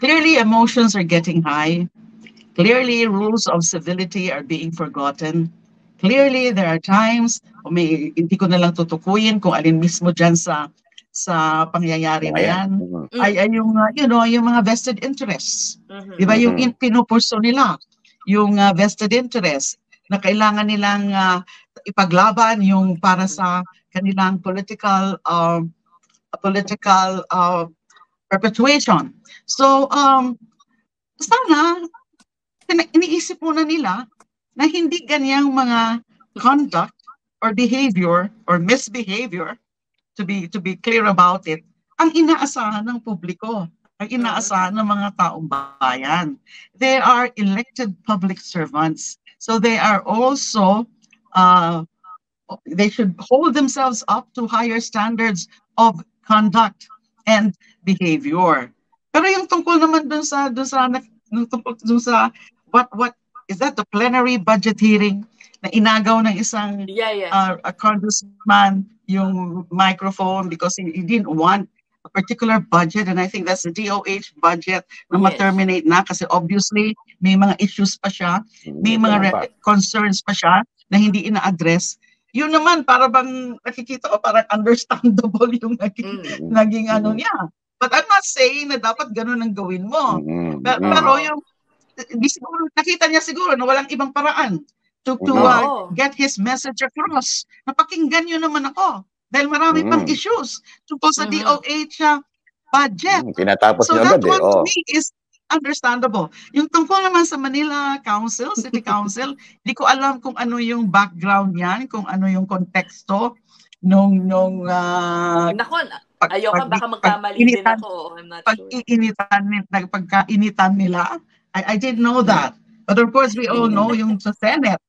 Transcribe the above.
Clearly, emotions are getting high. Clearly, rules of civility are being forgotten. Clearly, there are times, hindi ko na lang tutukuyin kung alin mismo dyan sa pangyayari na Ayan. yan, ay yung, yung mga vested interests. Di ba, yung pinupurso nila, yung vested interest na kailangan nilang ipaglaban yung para sa kanilang political perpetuation. So, sana, iniisip muna nila na hindi ganyang mga conduct or behavior or misbehavior, to be clear about it, ang inaasahan ng publiko, ang inaasahan ng mga taong bayan. They are elected public servants. So they are also, they should hold themselves up to higher standards of conduct and behavior. Pero yung tungkol naman dun sa what is that, the plenary budget hearing na inagaw ng isang a congressman yung microphone because he didn't want a particular budget, and I think that's the DOH budget na ma-terminate na kasi obviously may mga issues pa siya, may mga concerns pa siya na hindi ina-address. Yun naman, para bang nakikita ko parang understandable yung naging ano niya. But I'm not saying na dapat ganun ang gawin mo. Pero yung, siguro, nakita niya siguro na walang ibang paraan to get his message across. Napakinggan nyo naman ako. Dahil marami pang issues tungkol sa DOH budget. Tinatapos so niyo that agad one to me is understandable. Yung tungkol naman sa Manila Council, City Council, hindi ko alam kung ano yung background yan, kung ano yung konteksto nung Nako, ayoko baka magkamali din ako. I'm not sure. Pagkainitan nila. I didn't know that. But of course, we all know yung sa Senate,